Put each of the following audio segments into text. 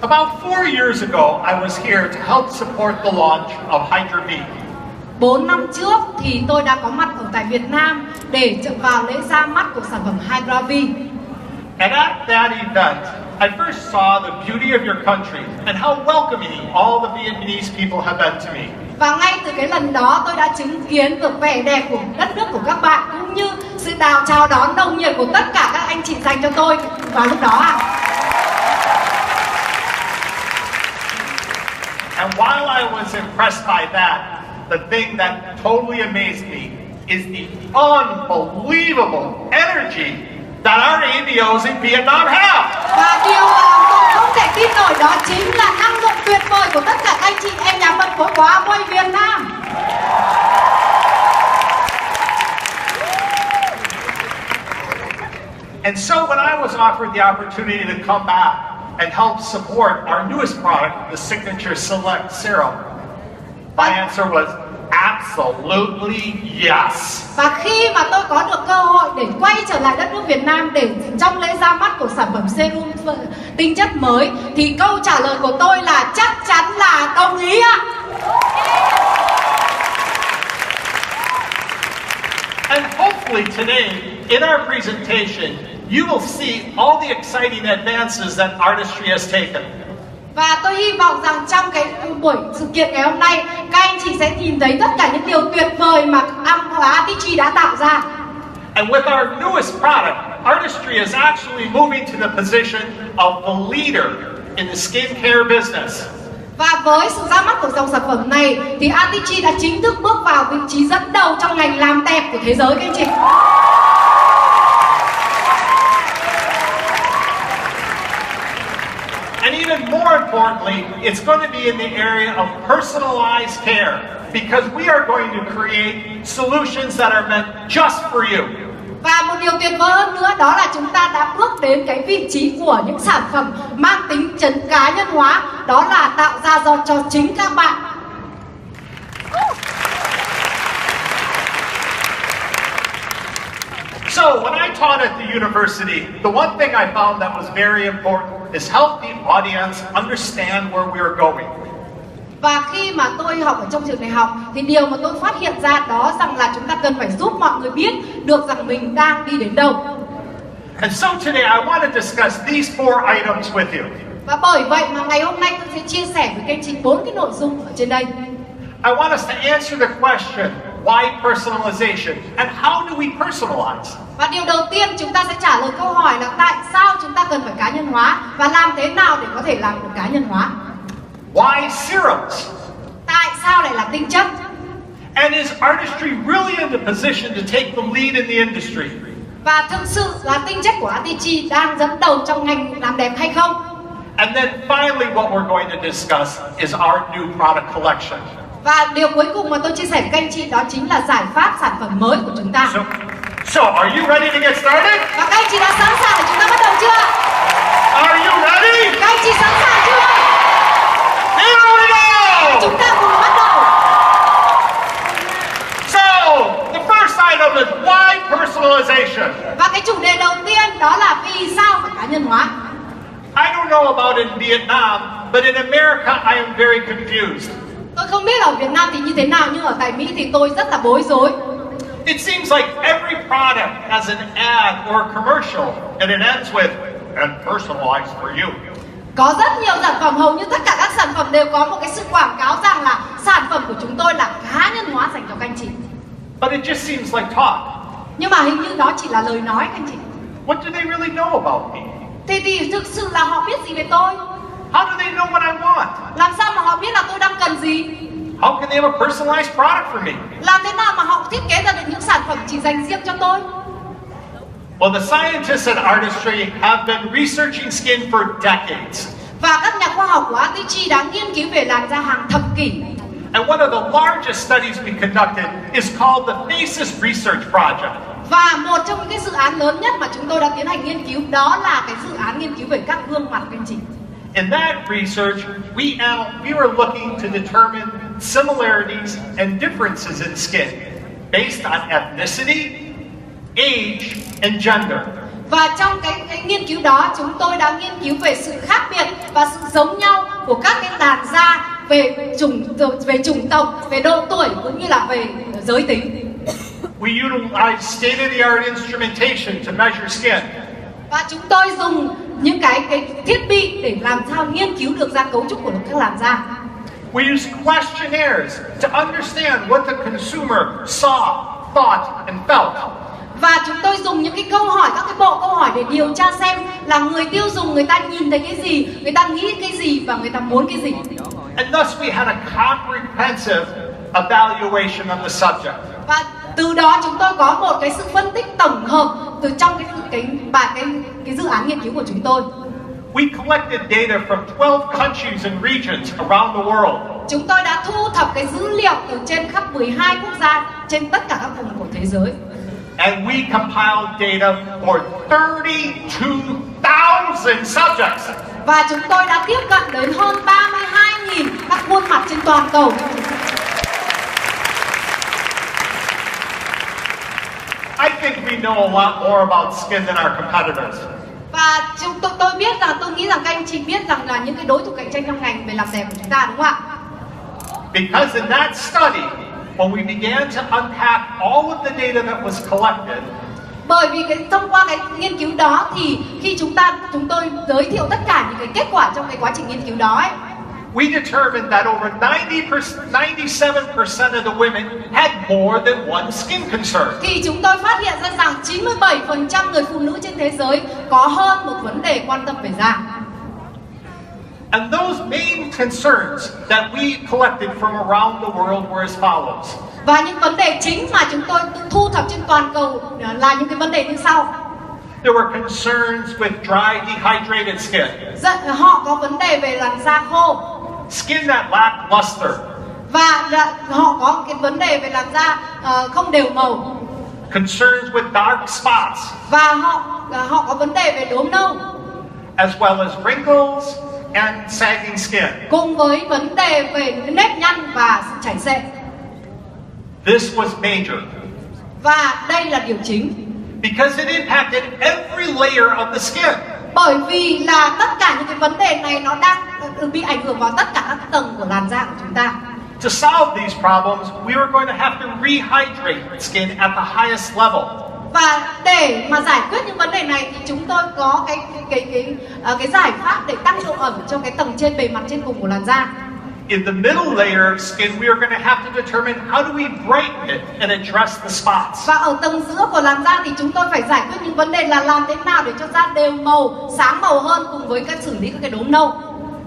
About 4 years ago, I was here to help support the launch of Hydra V. 4 năm trước thì tôi đã có mặt ở tại Việt Nam để vào lễ ra mắt của sản phẩm Hydra V. And at that event, I first saw the beauty of your country and how welcoming all the Vietnamese people have been to me. Và ngay từ cái lần đó tôi đã chứng kiến được vẻ đẹp của đất nước của các bạn, cũng như sự chào đón nồng nhiệt của tất cả các anh chị dành cho tôi vào lúc đó ạ. And while I was impressed by that, the thing that totally amazed me is the unbelievable energy that our ABOs in Vietnam have. Và điều mà tôi không thể tin nổi đó chính là năng lượng tuyệt vời của tất cả các anh chị em nhà phân phối của Amway Việt Nam. And so when I was offered the opportunity to come back and help support our newest product, the Signature Select Serum, my answer was absolutely yes. Và khi mà tôi có được cơ hội để quay trở lại đất nước Việt Nam để trong lễ ra mắt của sản phẩm serum tinh chất mới, thì câu trả lời của tôi là chắc chắn là đồng ý ạ. And hopefully today, in our presentation, you will see all the exciting advances that Artistry has taken. Và tôi hy vọng rằng trong cái buổi sự kiện ngày hôm nay, các anh chị sẽ nhìn thấy tất cả những điều tuyệt vời mà Artistry đã tạo ra. And with our newest product, Artistry is actually moving to the position of the leader in the skincare business. Và với sự ra mắt của dòng sản phẩm này thì Artistry đã chính thức bước vào vị trí dẫn đầu trong ngành làm đẹp của thế giới các anh chị. And even more importantly, it's going to be in the area of personalized care, because we are going to create solutions that are meant just for you. Và một điều tuyệt vời hơn nữa đó là chúng ta đã bước đến cái vị trí của những sản phẩm mang tính cá nhân hóa, đó là tạo ra cho chính các bạn. So when I taught at the university, the one thing I found that was very important is help the audience understand where we are going. Và khi mà tôi học ở trong trường đại học thì điều mà tôi phát hiện ra đó rằng là chúng ta cần phải giúp mọi người biết được rằng mình đang đi đến đâu. And so today I want to discuss these 4 items with you. Và bởi vậy mà ngày hôm nay tôi sẽ chia sẻ với các anh chị 4 cái nội dung ở trên đây. I want us to answer the question, why personalization, and how do we personalize? Và điều đầu tiên chúng ta sẽ trả lời câu hỏi là tại sao chúng ta cần phải cá nhân hóa và làm thế nào để có thể làm được cá nhân hóa. Why serums? Tại sao lại là tinh chất? And is Artistry really in the position to take the lead in the industry? Và thực sự là tinh chất của Artistry đang dẫn đầu trong ngành làm đẹp hay không? And then finally what we're going to discuss is our new product collection. Và điều cuối cùng mà tôi chia sẻ với các anh chị đó chính là giải pháp sản phẩm mới của chúng ta. So are you ready to get started? Và các anh chị đã sẵn sàng để chúng ta bắt đầu chưa? Are you ready? Các anh chị sẵn sàng chưa? Here we go! Chúng ta cùng bắt đầu. So, the first item is why personalization? Và cái chủ đề đầu tiên đó là vì sao phải cá nhân hóa? I don't know about in Vietnam, but in America I am very confused. Tôi không biết ở Việt Nam thì như thế nào, nhưng ở tại Mỹ thì tôi rất là bối rối. It seems like every product has an ad or a commercial and it ends with and personalized for you. Có rất nhiều sản phẩm, hầu như tất cả các sản phẩm đều có một cái sự quảng cáo rằng là sản phẩm của chúng tôi là cá nhân hóa dành cho các anh chị. But it just seems like talk. Nhưng mà hình như đó chỉ là lời nói các anh chị. What do they really know about me? Thì thực sự là họ biết gì về tôi? How do they know what I want? Làm sao mà họ biết là tôi đang cần gì? How can they have a personalized product for me? Làm thế nào mà họ thiết kế ra được những sản phẩm chỉ dành riêng cho tôi? Well, the scientists at Artistry have been researching skin for decades. Và các nhà khoa học của Artistry đã nghiên cứu về làn da hàng thập kỷ. And one of the largest studies we conducted is called the Faces Research Project. Và một trong những cái dự án lớn nhất mà chúng tôi đã tiến hành nghiên cứu đó là cái dự án nghiên cứu về các gương mặt các anh chị. In that research, we were looking to determine similarities and differences in skin based on ethnicity, age, and gender. Và trong cái nghiên cứu đó, chúng tôi đã nghiên cứu về sự khác biệt và sự giống nhau của các cái làn da về chủng tộc, về độ tuổi cũng như là về giới tính. We utilize state-of-the-art instrumentation to measure skin. Và chúng tôi dùng những cái thiết bị để làm sao nghiên cứu được ra cấu trúc của các làn da. We use questionnaires to understand what the consumer saw, thought, and felt. Và chúng tôi dùng những cái câu hỏi, các cái bộ câu hỏi để điều tra xem là người tiêu dùng người ta nhìn thấy cái gì, người ta nghĩ cái gì và người ta muốn cái gì. And thus we had a comprehensive evaluation of the subject. Và từ đó chúng tôi có một cái sự phân tích tổng hợp từ trong cái dự án nghiên cứu của chúng tôi. We collected data from 12 countries and regions around the world. Chúng tôi đã thu thập cái dữ liệu từ trên khắp 12 quốc gia trên tất cả các vùng của thế giới. And we compiled data for 32,000 subjects. Và chúng tôi đã tiếp cận đến hơn 32.000 các khuôn mặt trên toàn cầu. I think we know a lot more about skin than our competitors. Và tôi nghĩ rằng các anh chị biết rằng là những cái đối thủ cạnh tranh trong ngành về làm đẹp của chúng ta, đúng không ạ? Because in that study, when we began to unpack all of the data that was collected, bởi vì thông qua cái nghiên cứu đó thì khi chúng tôi giới thiệu tất cả những cái kết quả trong cái quá trình nghiên cứu đó ấy, we determined that over 97% of the women had more than one skin concern. Thì chúng tôi phát hiện ra rằng 97% người phụ nữ trên thế giới có hơn một vấn đề quan tâm về da. And those main concerns that we collected from around the world were as follows. Và những vấn đề chính mà chúng tôi thu thập trên toàn cầu là những cái vấn đề như sau. There were concerns with dry, dehydrated skin. Họ có vấn đề về làn da khô. Skin that lacked luster. Và họ có cái vấn đề về làn da không đều màu. Concerns with dark spots. Và họ có vấn đề về đốm nâu. As well as wrinkles and sagging skin. Cùng với vấn đề về nếp nhăn và sự chảy xệ. This was major. Và đây là điều chính. Because it impacted every layer of the skin. Bởi vì là tất cả những cái vấn đề này nó đang bị ảnh hưởng vào tất cả các tầng của làn da của chúng ta. To solve these problems, we were going to have to rehydrate skin at the highest level. Và để mà giải quyết những vấn đề này thì chúng tôi có cái giải pháp để tăng độ ẩm cho cái tầng trên, bề mặt trên cùng của làn da. In the middle layer of skin, we are going to have to determine how do we brighten it and address the spots. Và ở tầng giữa của làn da thì chúng tôi phải giải quyết những vấn đề là làm thế nào để cho da đều màu, sáng màu hơn cùng với cách xử lý các cái đốm nâu.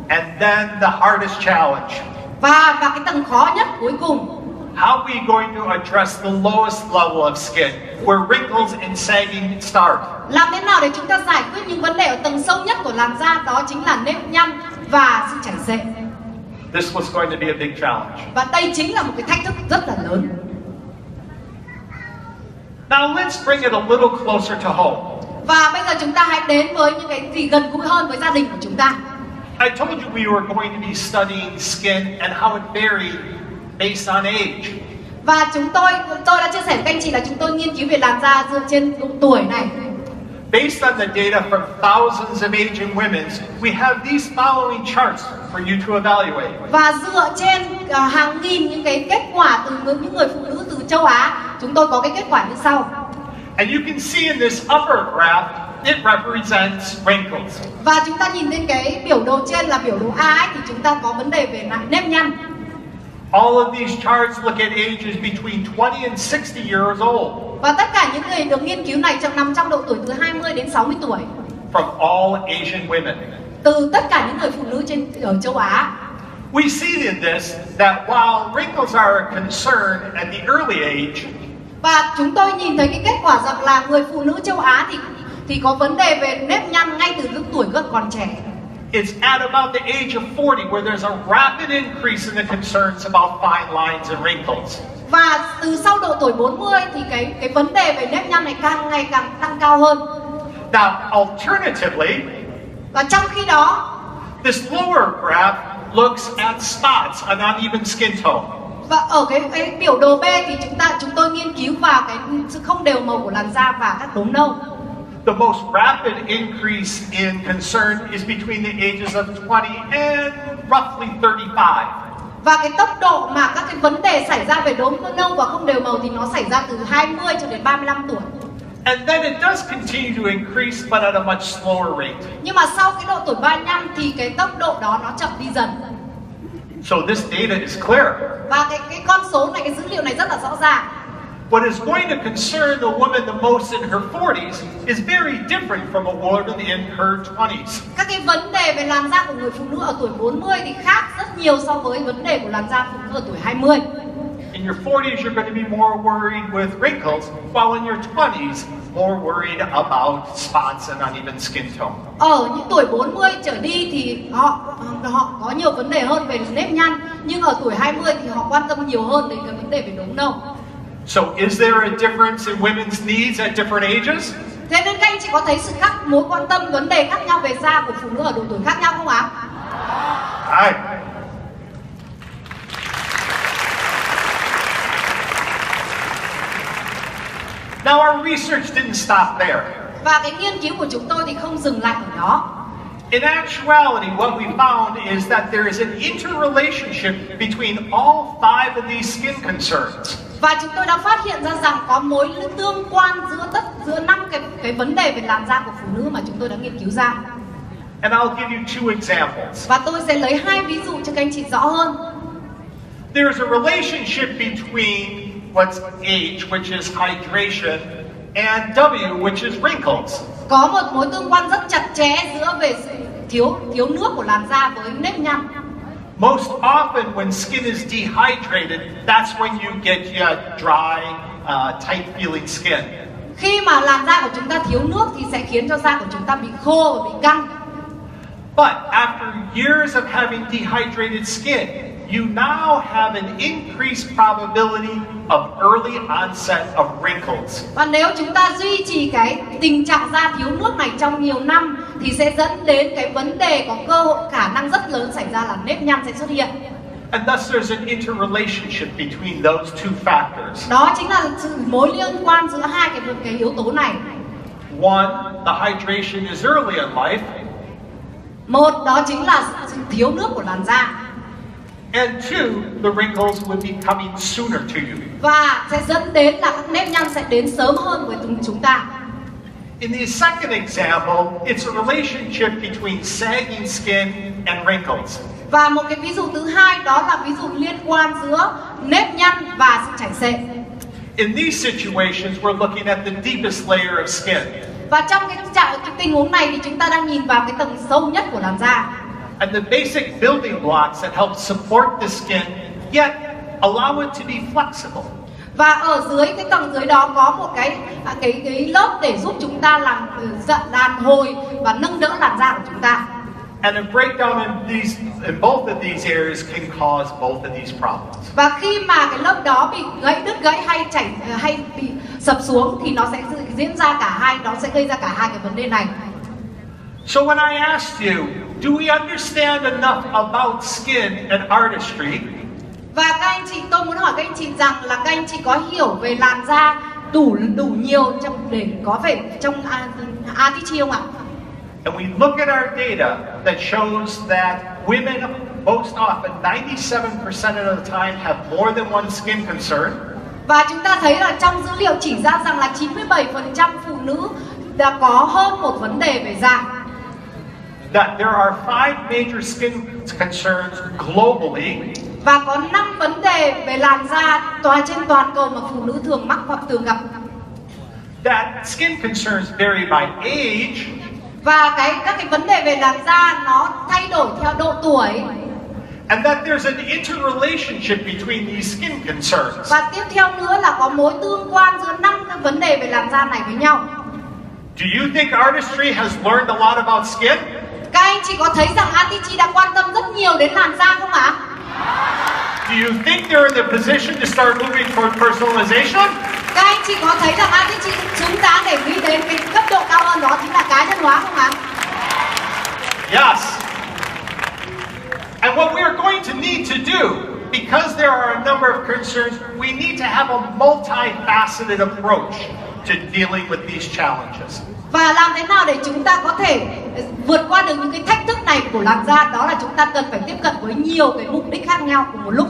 And then the hardest challenge. Và cái tầng khó nhất cuối cùng. How are we going to address the lowest level of skin, where wrinkles and sagging start? Làm thế nào để chúng ta giải quyết những vấn đề ở tầng sâu nhất của làn da, đó chính là nếp nhăn và sự chảy xệ. This was going to be a big challenge. Và đây chính là một cái thách thức rất là lớn. Now let's bring it a little closer to home. Và bây giờ chúng ta hãy đến với những cái gì gần gũi hơn với gia đình của chúng ta. I told you we were going to be studying skin and how it varied based on age. Và tôi đã chia sẻ với các anh chị là chúng tôi nghiên cứu về làn da dựa trên độ tuổi này. Based on the data from thousands of Asian women, we have these following charts for you to evaluate. Và dựa trên hàng nghìn những cái kết quả từ những người phụ nữ từ châu Á, chúng tôi có cái kết quả như sau. And you can see in this upper graph, it represents wrinkles. Và chúng ta nhìn lên cái biểu đồ trên là biểu đồ A ấy, thì chúng ta có vấn đề về nếp nhăn. All of these charts look at ages between 20 and 60 years old. Và tất cả những người được nghiên cứu này nằm trong độ tuổi từ 20 đến 60 tuổi. From all Asian women. Từ tất cả những người phụ nữ ở châu Á. We see in this that while wrinkles are a concern at the early age, và chúng tôi nhìn thấy cái kết quả rằng là người phụ nữ châu Á thì có vấn đề về nếp nhăn ngay từ lúc tuổi còn trẻ. It's at about the age of 40 where there's a rapid increase in the concerns about fine lines and wrinkles. Và từ sau độ tuổi 40 thì cái vấn đề về nếp nhăn này càng ngày càng tăng cao hơn. Now, alternatively, và trong khi đó, this lower graph looks at spots, an uneven skin tone. Và ở cái biểu đồ B thì chúng tôi nghiên cứu vào cái sự không đều màu của làn da và các đốm nâu. The most rapid increase in concern is between the ages of 20 and roughly 35. Và cái tốc độ mà các cái vấn đề xảy ra về đốm nâu và không đều màu thì nó xảy ra từ 20 cho đến 35 tuổi. And then it does continue to increase, but at a much slower rate. Nhưng mà sau cái độ tuổi 35 thì cái tốc độ đó nó chậm đi dần. So this data is clear. Và cái con số này, cái dữ liệu này rất là rõ ràng. What is going to concern the woman the most in her 40s is very different from a woman in her 20s. Các cái vấn đề về làn da của người phụ nữ ở tuổi 40 thì khác rất nhiều so với vấn đề của làn da phụ nữ ở tuổi 20. In your 40s, you're going to be more worried with wrinkles, while in your 20s, more worried about spots and uneven skin tone. Ở những tuổi 40 trở đi thì họ có nhiều vấn đề hơn về nếp nhăn, nhưng ở tuổi 20 thì họ quan tâm nhiều hơn đến cái vấn đề về đốm nâu. So is there a difference in women's needs at different ages? Thế nên các anh chị có thấy sự mối quan tâm vấn đề khác nhau về da của phụ nữ ở độ tuổi khác nhau không ạ? Right. Now our research didn't stop there. Và cái nghiên cứu của chúng tôi thì không dừng lại ở đó. In actuality, what we found is that there is an interrelationship between all 5 of these skin concerns. Và chúng tôi đã phát hiện ra rằng có mối tương quan giữa 5 cái vấn đề về làn da của phụ nữ mà chúng tôi đã nghiên cứu ra. And I'll give you 2 examples. Và tôi sẽ lấy 2 ví dụ cho các anh chị rõ hơn. There's a relationship between what's H, which is hydration, and W, which is wrinkles. Có một mối tương quan rất chặt chẽ giữa về sự thiếu nước của làn da với nếp nhăn. Most often when skin is dehydrated, that's when you get dry, tight feeling skin. Khi mà làn da của chúng ta thiếu nước thì sẽ khiến cho da của chúng ta bị khô và bị căng. But after years of having dehydrated skin, you now have an increased probability of early onset of wrinkles. Và nếu chúng ta duy trì cái tình trạng da thiếu nước này trong nhiều năm thì sẽ dẫn đến cái vấn đề có cơ hội khả năng rất lớn xảy ra là nếp nhăn sẽ xuất hiện. And thus there's an interrelationship between those 2 factors. Đó chính là sự mối liên quan giữa hai cái yếu tố này. One, the hydration is early in life. Một, đó chính là sự thiếu nước của làn da. And 2, the wrinkles will be coming sooner to you. Và sẽ dẫn đến là các nếp nhăn sẽ đến sớm hơn với chúng ta. In the second example, it's a relationship between sagging skin and wrinkles. Và một cái ví dụ thứ hai đó là ví dụ liên quan giữa nếp nhăn và sự chảy xệ. In these situations, we're looking at the deepest layer of skin. Và trong cái tình huống này thì chúng ta đang nhìn vào cái tầng sâu nhất của làn da. And the basic building blocks that help support the skin, yet allow it to be flexible. Và ở dưới cái tầng dưới đó có một cái lớp để giúp chúng ta làm đàn hồi và nâng đỡ làn da của chúng ta. And a breakdown in both of these areas can cause both of these problems. Và khi mà cái lớp đó bị đứt gãy hay bị sập xuống thì nó sẽ diễn ra cả hai, nó sẽ gây ra cả hai cái vấn đề này. So when I asked you, do we understand enough about skin and artistry? Và các anh chị, tôi muốn hỏi các anh chị rằng là các anh chị có hiểu về làn da đủ nhiều để có vẻ trong Artistry không ạ? And we look at our data that shows that women most often, 97% of the time, have more than one skin concern. Và chúng ta thấy là trong dữ liệu chỉ ra rằng là 97% phụ nữ đã có hơn một vấn đề về da. That there are 5 major skin concerns globally. Và có 5 vấn đề về làn da trên toàn cầu mà phụ nữ thường mắc hoặc thường gặp. That skin concerns vary by age. Và các cái vấn đề về làn da nó thay đổi theo độ tuổi. And that there's an interrelationship between these skin concerns. Và tiếp theo nữa là có mối tương quan giữa 5 cái vấn đề về làn da này với nhau. Do you think Artistry has learned a lot about skin? Các anh chị có thấy rằng Artistry đã quan tâm rất nhiều đến làn da không ạ? Do you think they're in the position to start moving toward personalization? Các anh chị có thấy rằng Artistry xứng đáng để đi đến cái cấp độ cao hơn, đó chính là cá nhân hóa không ạ? Yes. And what we are going to need to do, because there are a number of concerns, we need to have a multifaceted approach to dealing with these challenges. Và làm thế nào để chúng ta có thể vượt qua được những cái thách thức này của làn da? Đó là chúng ta cần phải tiếp cận với nhiều cái mục đích khác nhau cùng một lúc.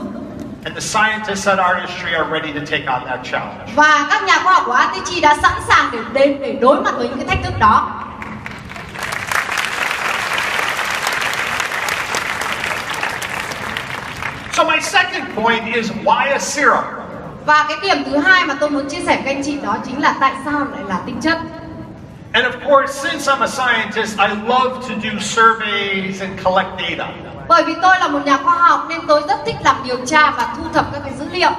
And the scientists at Artistry are ready to take on that challenge. Và các nhà khoa học của Artistry đã sẵn sàng để đối mặt với những cái thách thức đó. So my second point is why a serum? Và cái điểm thứ hai mà tôi muốn chia sẻ với các anh chị đó chính là tại sao lại là tinh chất. And of course, since I'm a scientist, I love to do surveys and collect data. Bởi vì tôi là một nhà khoa học nên tôi rất thích làm điều tra và thu thập các cái dữ liệu.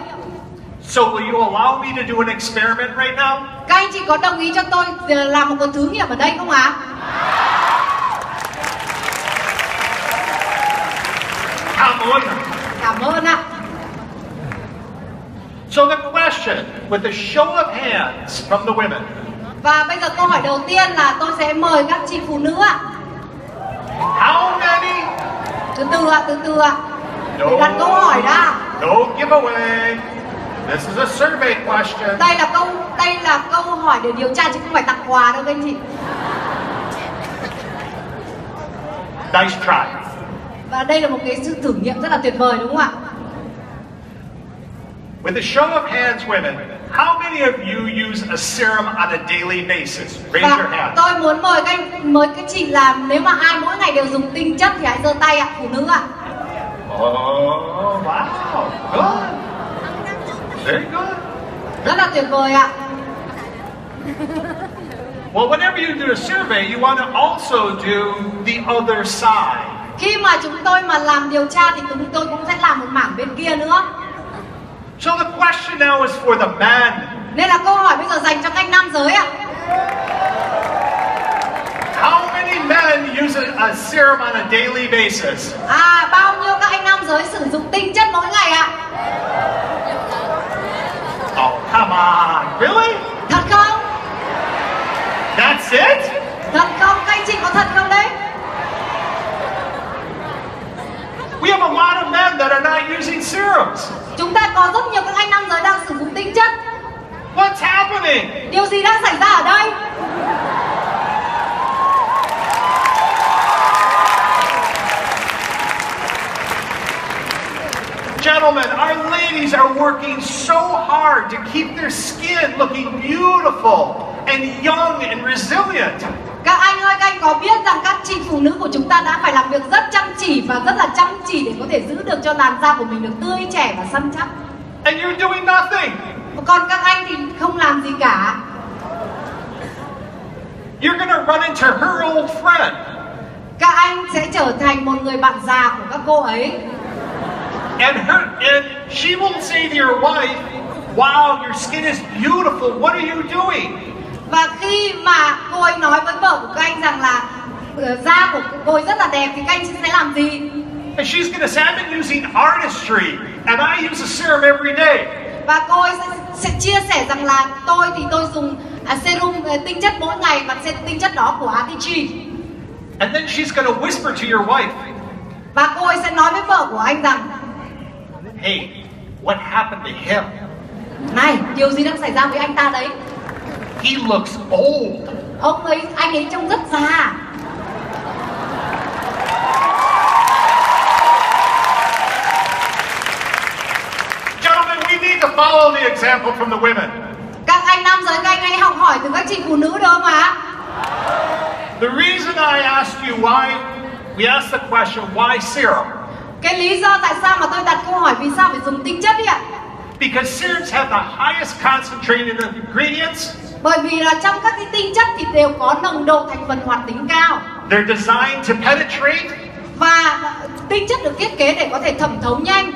So will you allow me to do an experiment right now? Các anh chị có đồng ý cho tôi làm một cuộc thử nghiệm ở đây không ạ? Cảm ơn ạ. So the question, with a show of hands from the women. Và bây giờ câu hỏi đầu tiên là tôi sẽ mời các chị phụ nữ ạ. How many? Từ từ ạ. Để đặt câu hỏi đã. No giveaway. This is a survey question. Đây là câu hỏi để điều tra chứ không phải tặng quà đâu các anh chị. Nice try. Và đây là một cái sự thử nghiệm rất là tuyệt vời đúng không ạ? With a show of hands, women, how many of you use a serum on a daily basis? Raise your hand. Tôi muốn mời các chị làm, nếu mà ai mỗi ngày đều dùng tinh chất thì hãy giơ tay ạ, phụ nữ ạ. Oh, wow, good. Very good. Rất là tuyệt vời ạ. Well, whenever you do a survey, you want to also do the other side. Khi mà chúng tôi mà làm điều tra thì chúng tôi cũng sẽ làm một mảng bên kia nữa. So the question now is for the men. Nên là câu hỏi bây giờ dành cho các anh nam giới ạ. How many men use a serum on a daily basis? Bao nhiêu các anh nam giới sử dụng tinh chất mỗi ngày ạ? Oh, come on. Really? Thật không? That's it? Thật không? Các anh chị có thật không đấy? We have a lot of men that are not using serums. Chúng ta có rất nhiều các anh nam giới đang sử dụng tinh chất. What's happening? Điều gì đang xảy ra ở đây? Gentlemen, our ladies are working so hard to keep their skin looking beautiful and young and resilient. Các anh ơi, các anh có biết rằng các chị phụ nữ của chúng ta đã phải làm việc rất chăm chỉ và rất là chăm chỉ để có thể giữ được cho làn da của mình được tươi trẻ và săn chắc. And you're doing nothing. Còn các anh thì không làm gì cả. You're gonna run into her old friend. Các anh sẽ trở thành một người bạn già của các cô ấy. And she will say to your wife, "Wow, your skin is beautiful. What are you doing?" Và khi mà cô ấy nói với vợ của các anh rằng là da của cô ấy rất là đẹp thì các anh sẽ làm gì? And she's gonna say, "I've been using Artistry, and I use a serum every day." Và cô ấy sẽ chia sẻ rằng là tôi dùng serum tinh chất mỗi ngày và tinh chất đó của Artistry. And then she's gonna whisper to your wife. Và cô ấy sẽ nói với vợ của anh rằng, "Hey, what happened to him? Này, điều gì đang xảy ra với anh ta đấy? He looks old." Anh ấy trông rất già. Gentlemen, we need to follow the example from the women. Các anh nam giới, các anh hãy học hỏi từ các chị phụ nữ đó mà. The reason I asked you why, we asked the question, why serum? Cái lý do tại sao mà tôi đặt câu hỏi vì sao phải dùng tinh chất ấy ạ? Because serums have the highest concentrated ingredients. Bởi vì là trong các cái tinh chất thì đều có nồng độ thành phần hoạt tính cao. They're designed to penetrate. Và tinh chất được thiết kế để có thể thẩm thấu nhanh.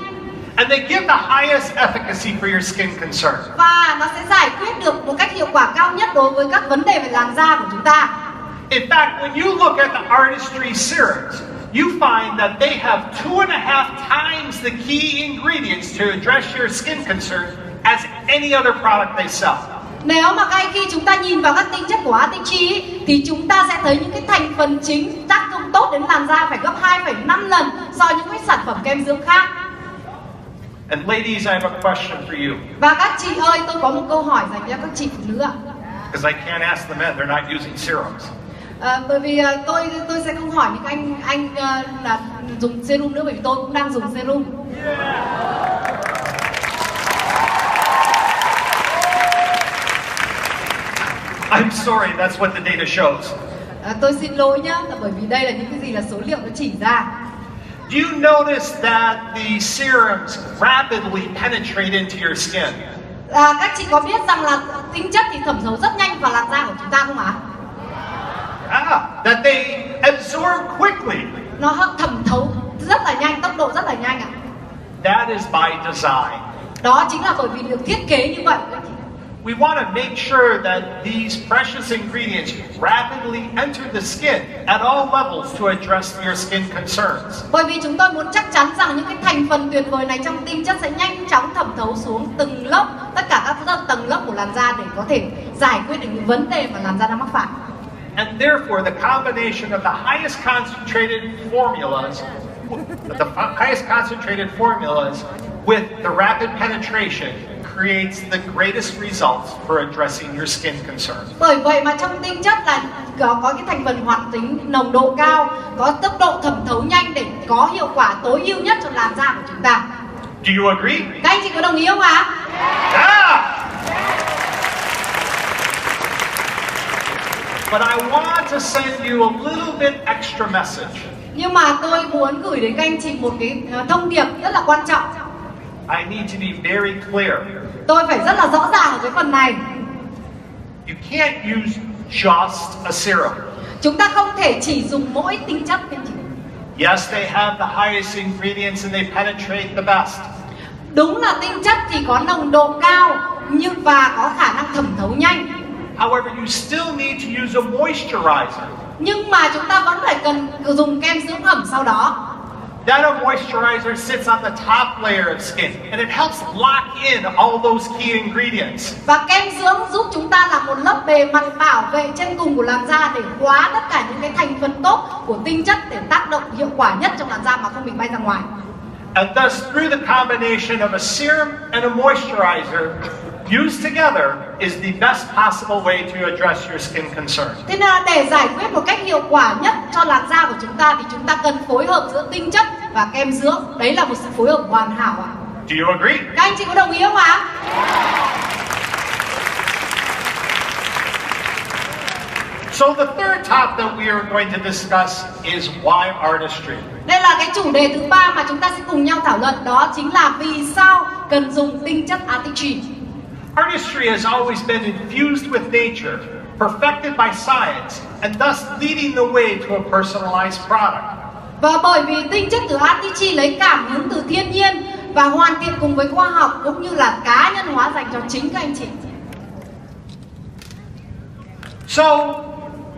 And they give the highest efficacy for your skin concern. Và nó sẽ giải quyết được một cách hiệu quả cao nhất đối với các vấn đề về làn da của chúng ta. In fact, when you look at the Artistry serums, you find that they have 2.5 times the key ingredients to address your skin concern as any other product they sell. Nếu mà khi chúng ta nhìn vào các tinh chất của Artistry thì chúng ta sẽ thấy những cái thành phần chính tác dụng tốt đến làn da phải gấp 2,5 lần so với những cái sản phẩm kem dưỡng khác. And ladies, I have a question for you. Và các chị ơi, tôi có một câu hỏi dành cho các chị phụ nữ ạ. Because I can't ask the men, they're not using serums. Bởi vì tôi sẽ không hỏi những anh là dùng serum nữa, bởi vì tôi cũng đang dùng serum. I'm sorry, that's what the data shows. Tôi xin lỗi nhá, là bởi vì đây là những cái gì là số liệu nó chỉ ra. Do you notice that the serums rapidly penetrate into your skin? Các chị có biết rằng là tinh chất thì thẩm thấu rất nhanh vào làn da của chúng ta không ạ? That they absorb quickly. Nó thẩm thấu rất là nhanh, tốc độ rất là nhanh ạ. That is by design. Đó chính là bởi vì được thiết kế như vậy. We want to make sure that these precious ingredients rapidly enter the skin at all levels to address your skin concerns. Bởi vì chúng tôi muốn chắc chắn rằng những cái thành phần tuyệt vời này trong tinh chất sẽ nhanh chóng thẩm thấu xuống từng lớp, tất cả các tầng lớp của làn da để có thể giải quyết được những vấn đề mà làn da đang mắc phải. And therefore, the combination of the highest concentrated formulas with the rapid penetration creates the greatest results for addressing your skin concerns. Bởi vậy mà trong tinh chất là có cái thành phần hoạt tính nồng độ cao, có tốc độ thẩm thấu nhanh để có hiệu quả tối ưu nhất cho làn da của chúng ta. Do you agree? Các anh chị có đồng ý không ạ? Yeah! But I want to send you a little bit extra message. Nhưng mà tôi muốn gửi đến các anh chị một cái thông điệp rất là quan trọng. I need to be very clear. Tôi phải rất là rõ ràng ở cái phần này. You can't use just a serum. Chúng ta không thể chỉ dùng mỗi tinh chất. Yes, they have the highest ingredients and they penetrate the best. Đúng là tinh chất thì có nồng độ cao nhưng và có khả năng thẩm thấu nhanh. However, you still need to use a moisturizer. Nhưng mà chúng ta vẫn phải cần dùng kem dưỡng ẩm sau đó. That moisturizer sits on the top layer of skin and it helps lock in all those key ingredients. Và kem dưỡng giúp chúng ta là một lớp bề mặt bảo vệ trên cùng của làn da để khóa tất cả những cái thành phần tốt của tinh chất để tác động hiệu quả nhất trong làn da mà không bị bay ra ngoài. And thus, through the combination of a serum and a moisturizer used together is the best possible way to address your skin concerns. Thế nên là để giải quyết một cách hiệu quả nhất cho làn da của chúng ta thì chúng ta cần phối hợp giữa tinh chất và kem dưỡng. Đấy là một sự phối hợp hoàn hảo ạ. Do you agree? Các anh chị có đồng ý không ạ? So the third topic that we are going to discuss is why artistry. Đây là cái chủ đề thứ ba mà chúng ta sẽ cùng nhau thảo luận, đó chính là vì sao cần dùng tinh chất Artistry. Artistry has always been infused with nature, perfected by science, and thus leading the way to a personalized product. Và bởi vì tinh chất từ Artistry lấy cảm hứng từ thiên nhiên và hoàn thiện cùng với khoa học cũng như là cá nhân hóa dành cho chính các anh chị. So,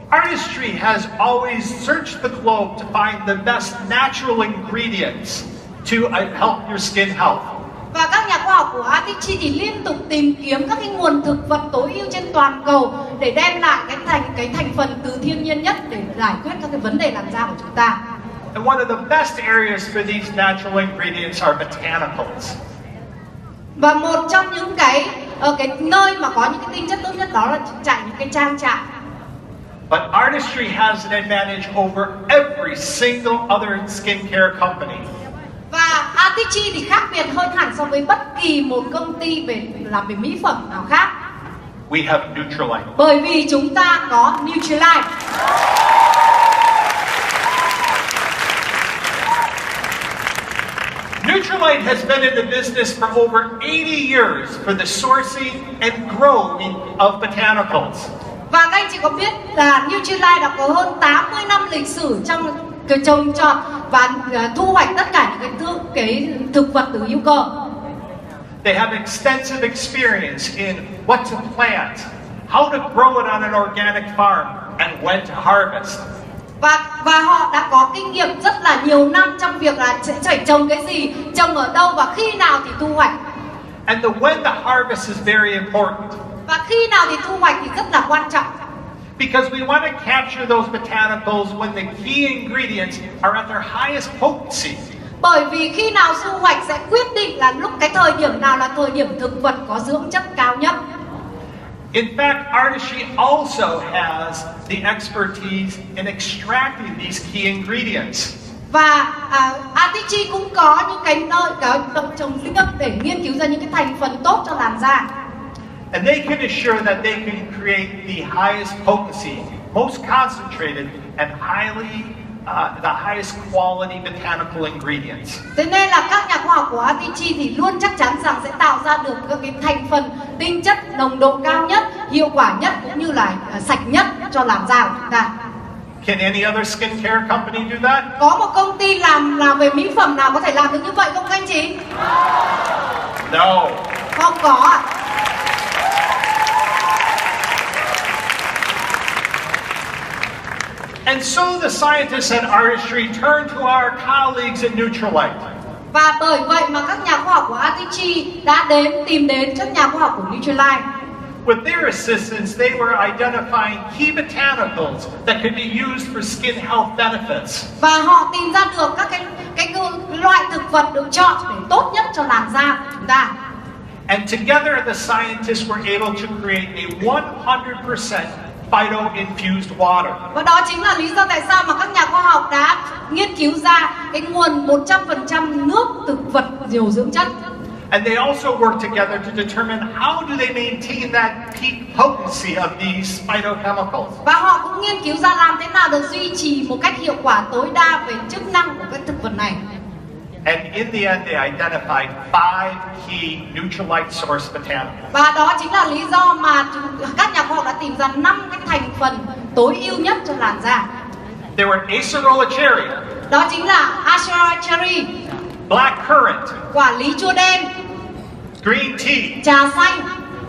artistry has always searched the globe to find the best natural ingredients to help your skin health. Và các nhà khoa học của Artistry thì liên tục tìm kiếm các cái nguồn thực vật tối ưu trên toàn cầu để đem lại cái thành phần từ thiên nhiên nhất để giải quyết các cái vấn đề làn da của chúng ta. And one of the best areas for these natural ingredients are botanicals. Và một trong những cái nơi mà có những cái tinh chất tốt nhất đó là tại những cái trang trại. But artistry has an advantage over every single other skincare company. Và Artistry thì khác biệt hơn hẳn so với bất kỳ một công ty làm về mỹ phẩm nào khác. We have Neutralite. Bởi vì chúng ta có Neutralite. Neutralite has been in the business for over 80 years for the sourcing and growing of botanicals. Và các anh chị có biết là Neutralite đã có hơn 80 năm lịch sử trong cái trồng trọt và thu hoạch tất cả những cái thực vật từ hữu cơ. They have extensive experience in what to plant, how to grow it on an organic farm, and when to harvest. Và họ đã có kinh nghiệm rất là nhiều năm trong việc là phải trồng cái gì, trồng ở đâu và khi nào thì thu hoạch. And the when to harvest is very important. Và khi nào thì thu hoạch thì rất là quan trọng. Because we want to capture those botanicals when the key ingredients are at their highest potency. Bởi vì khi nào thu hoạch sẽ quyết định là lúc cái thời điểm nào là thời điểm thực vật có dưỡng chất cao nhất. In fact, Artistry also has the expertise in extracting these key ingredients. Và Artistry cũng có những cái nơi có trồng riêng để nghiên cứu ra những cái thành phần tốt cho làn da. And they can assure that they can create the highest potency, most concentrated, and the highest quality botanical ingredients. Thế nên là các nhà khoa học của Artistry thì luôn chắc chắn rằng sẽ tạo ra được các cái thành phần tinh chất nồng độ cao nhất, hiệu quả nhất cũng như là sạch nhất cho làn da của chúng ta. Can any other skincare company do that? Có một công ty làm về mỹ phẩm nào có thể làm được như vậy không các anh chị? No. Không có ạ. And so the scientists at Artistry turned to our colleagues at Nutrilite. Và bởi vậy mà các nhà khoa học của Artistry đã tìm đến các nhà khoa học của Nutrilite. With their assistance, they were identifying key botanicals that could be used for skin health benefits. Và họ tìm ra được các cái loại thực vật được chọn để tốt nhất cho làn da của chúng ta. And together, the scientists were able to create a 100% phyto-infused water. Và đó chính là lý do tại sao mà các nhà khoa học đã nghiên cứu ra cái nguồn 100% nước thực vật giàu dưỡng chất. And they also work together to determine how do they maintain that peak potency of these phytochemicals. Và họ cũng nghiên cứu ra làm thế nào được duy trì một cách hiệu quả tối đa về chức năng của các thực vật này. And in the end, they identified 5 key Nutrilite source botanicals. Và đó chính là lý do mà các nhà khoa học đã tìm ra 5 cái thành phần tối ưu nhất cho làn da. There were acerola cherry, Đó chính là Artistry cherry, blackcurrant, quả lý chua đen, green tea, trà xanh,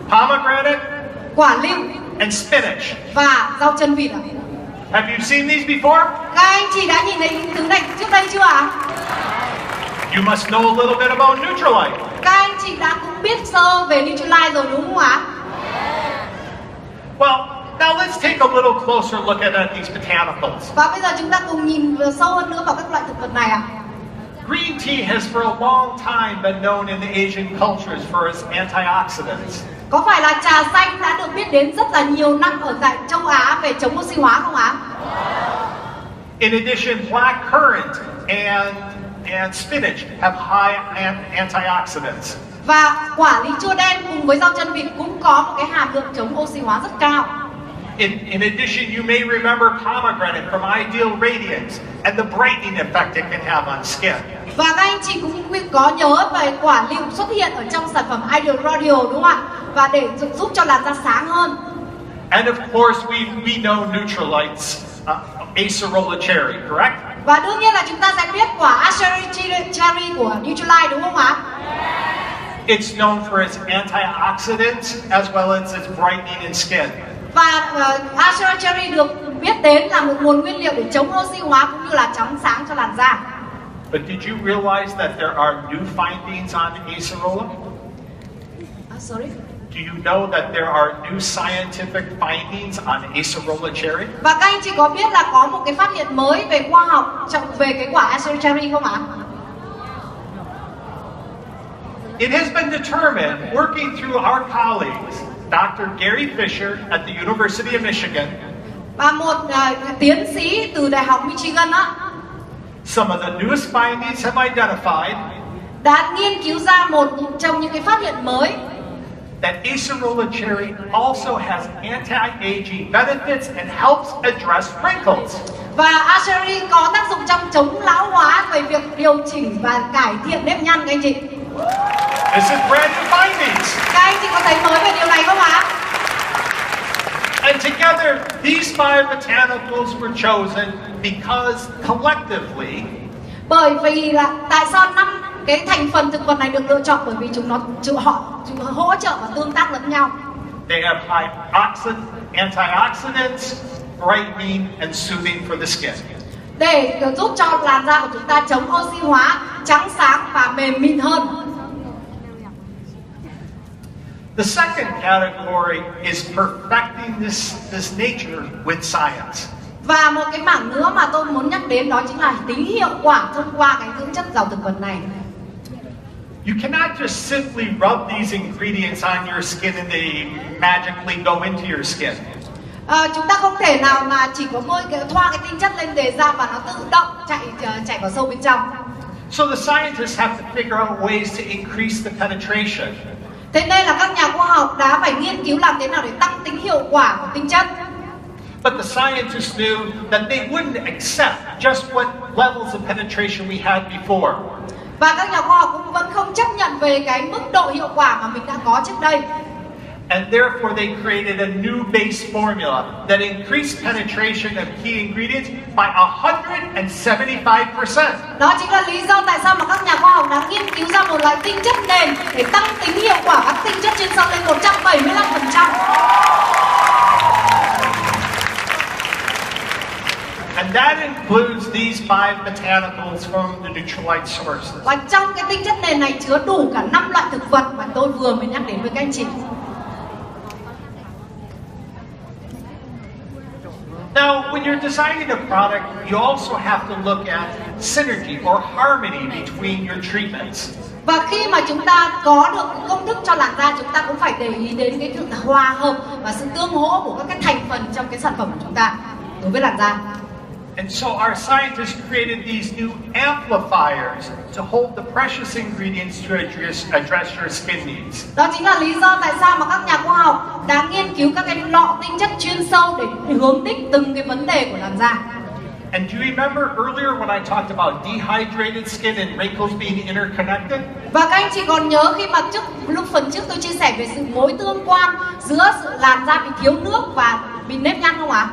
pomegranate, quả lưu and spinach. và rau chân vịt. Have you seen these before? Các anh chị đã nhìn thấy những thứ này trước đây chưa ạ? You must know a little bit about Nutrilite. Các anh chị đã cũng biết sơ về Nutrilite rồi đúng không ạ? Well, now let's take a little closer look at these botanicals. Và bây giờ chúng ta cùng nhìn sâu hơn nữa vào các loại thực vật này ạ. Green tea has for a long time been known in the Asian cultures for its antioxidants. Có phải là trà xanh đã được biết đến rất là nhiều năm ở tại châu Á về chống oxy hóa không ạ? In addition, blackcurrant and spinach have high antioxidants. Và quả lý chua đen cùng với rau chân vịt cũng có một cái hàm lượng chống oxy hóa rất cao. In addition, you may remember pomegranate from Ideal Radiance and the brightening effect it can have on skin. Và các anh chị cũng có nhớ về quả lưu xuất hiện ở trong sản phẩm Ideal Radio đúng không ạ? Và để giúp cho làn da sáng hơn. And of course, we know Nutrilite's acerola cherry, correct? Và đương nhiên là chúng ta sẽ biết quả Artistry cherry của Nutrilite đúng không ạ? It's known for its antioxidants as well as its brightening in skin. Và Artistry cherry được biết đến là một nguồn nguyên liệu để chống oxy hóa cũng như là chóng sáng cho làn da. But did you realize that there are new findings on acerola? Sorry. Do you know that there are new scientific findings on acerola cherry? Và các anh chị có biết là có một cái phát hiện mới về khoa học về cái quả Artistry cherry không ạ? It has been determined, working through our colleagues, Dr. Gary Fisher at the University of Michigan, và một tiến sĩ từ Đại học Michigan á, some of the newest findings have identified đã nghiên cứu ra một trong những cái phát hiện mới that acerola cherry also has anti-aging benefits and helps address wrinkles. Và Artistry có tác dụng trong chống lão hóa về việc điều chỉnh và cải thiện nếp nhăn các anh chị. This is brand new findings. Các anh chị có thấy mới về điều này không ạ? And together, these 5 botanicals were chosen because collectively, bởi vì là tại sao 5 cái thành phần thực vật này được lựa chọn, bởi vì chúng hỗ trợ và tương tác lẫn nhau. they have high antioxidants, brightening, and soothing for the skin. Để giúp cho làn da của chúng ta chống oxy hóa, trắng sáng và mềm mịn hơn. The second category is perfecting this nature with science. Và một cái mảng nữa mà tôi muốn nhắc đến đó chính là tính hiệu quả thông qua cái dưỡng chất giàu thực vật này. You cannot just simply rub these ingredients on your skin and they magically go into your skin. Chúng ta không thể nào mà chỉ có thoa cái tinh chất lên đề ra và nó tự động chạy vào sâu bên trong. So the scientists have to figure out ways to increase the penetration. Thế nên là các nhà khoa học đã phải nghiên cứu làm thế nào để tăng tính hiệu quả của tinh chất. But the scientists knew that they wouldn't accept just what levels of penetration we had before. Và các nhà khoa học cũng vẫn không chấp nhận về cái mức độ hiệu quả mà mình đã có trước đây. And therefore they created a new base formula that increased penetration of key ingredients by 175%. Đó chính là lý do tại sao mà các nhà khoa học đã nghiên cứu ra một loại tinh chất nền để tăng tính hiệu quả các tinh chất chuyên sâu lên 175%. And that includes these 5 botanicals from the neutralite sources. Và trong cái tinh chất nền này chứa đủ cả 5 loại thực vật mà tôi vừa mới nhắc đến với các anh chị. Now, when you're designing a product, you also have to look at synergy or harmony between your treatments. Và khi mà chúng ta có được công thức cho làn da, chúng ta cũng phải để ý đến cái sự hòa hợp và sự tương hỗ của các cái thành phần trong cái sản phẩm của chúng ta đối với làn da. And so our scientists created these new amplifiers to hold the precious ingredients to address your skin needs. Đó chính là lý do tại sao mà các nhà khoa học đã nghiên cứu các cái lọ tinh chất chuyên sâu để hướng đích từng cái vấn đề của làn da. And do you remember earlier when I talked about dehydrated skin and wrinkles being interconnected? Và các anh chị còn nhớ khi mà lúc phần trước tôi chia sẻ về sự mối tương quan giữa sự làn da bị thiếu nước và bị nếp nhăn không ạ?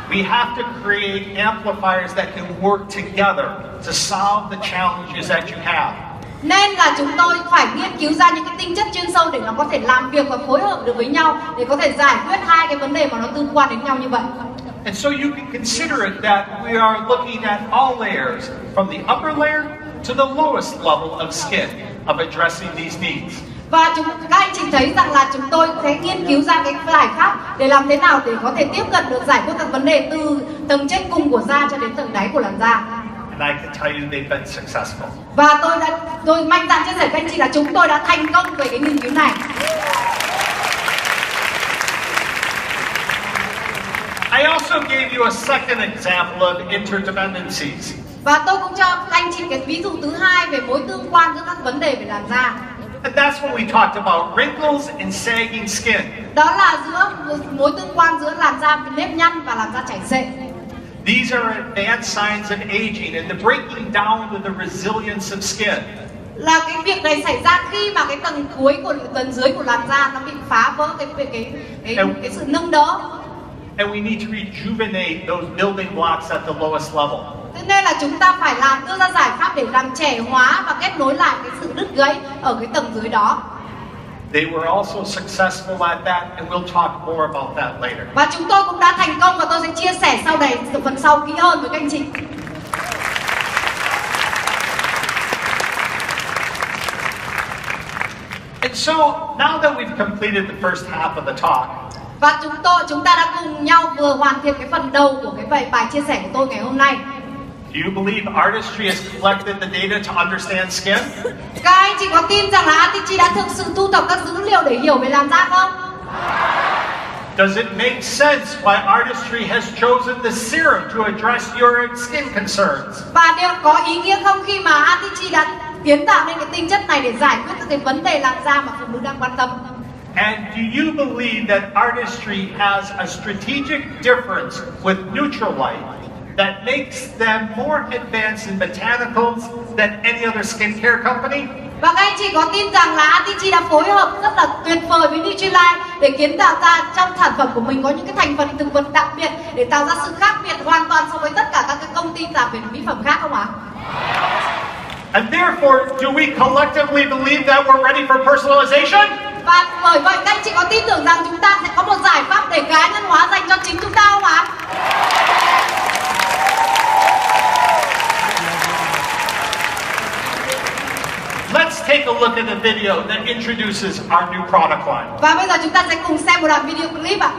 We have to create amplifiers that can work together to solve the challenges that you have. Nên là chúng tôi phải nghiên cứu ra những cái tinh chất chuyên sâu để nó có thể làm việc và phối hợp được với nhau để có thể giải quyết hai cái vấn đề mà nó tương quan đến nhau như vậy. And so you can consider it that we are looking at all layers, from the upper layer to the lowest level of skin, of addressing these needs. Và các anh chị thấy rằng là chúng tôi sẽ nghiên cứu ra cái giải pháp để làm thế nào để có thể tiếp cận được giải quyết các vấn đề từ tầng trên cùng của da cho đến tầng đáy của làn da. And I can tell you they've been successful. Và tôi mạnh dạn chia sẻ với anh chị là chúng tôi đã thành công về cái nghiên cứu này. I also gave you a second example of interdependencies. Và tôi cũng cho các anh chị cái ví dụ thứ hai về mối tương quan giữa các vấn đề về làn da. And that's when we talked about wrinkles and sagging skin. Đó là giữa mối tương quan giữa làn da bị nếp nhăn và làn da chảy xệ. These are advanced signs of aging and the breaking down of the resilience of skin. Là cái việc này xảy ra khi mà cái tầng cuối của tầng dưới của làn da nó bị phá vỡ cái sự nâng đỡ. And we need to rejuvenate those building blocks at the lowest level. Thế nên là chúng ta phải đưa ra giải pháp để làm trẻ hóa và kết nối lại cái sự đứt gãy ở cái tầng dưới đó. They were also successful at that, and we'll talk more about that later. Và chúng tôi cũng đã thành công và tôi sẽ chia sẻ sau này phần sau kỹ hơn với các anh chị. And so now that we've completed the first half of the talk, và chúng ta đã cùng nhau vừa hoàn thiện cái phần đầu của cái bài chia sẻ của tôi ngày hôm nay. do you believe Artistry has collected the data to understand skin? Các anh chị có tin rằng là Artistry đã thực sự thu thập các dữ liệu để hiểu về làn da không? Does it make sense why Artistry has chosen the serum to address your skin concerns? Và điều có ý nghĩa không khi mà Artistry đã kiến tạo nên cái tinh chất này để giải quyết các cái vấn đề làn da mà phụ nữ đang quan tâm? And do you believe that Artistry has a strategic difference with Neutralite that makes them more advanced in botanicals than any other skincare company? Và các anh chị có tin rằng là Artistry đã phối hợp rất là tuyệt vời với Neutralite để kiến tạo ra trong sản phẩm của mình có những cái thành phần thực vật đặc biệt để tạo ra sự khác biệt hoàn toàn so với tất cả các cái công ty làm về mỹ phẩm khác không ạ? And therefore, do we collectively believe that we're ready for personalization? Và bởi vậy các anh chị có tin tưởng rằng chúng ta sẽ có một giải pháp để cá nhân hóa dành cho chính chúng ta không ạ? Let's take a look at a video that introduces our new product line. Và bây giờ chúng ta sẽ cùng xem một đoạn video clip ạ.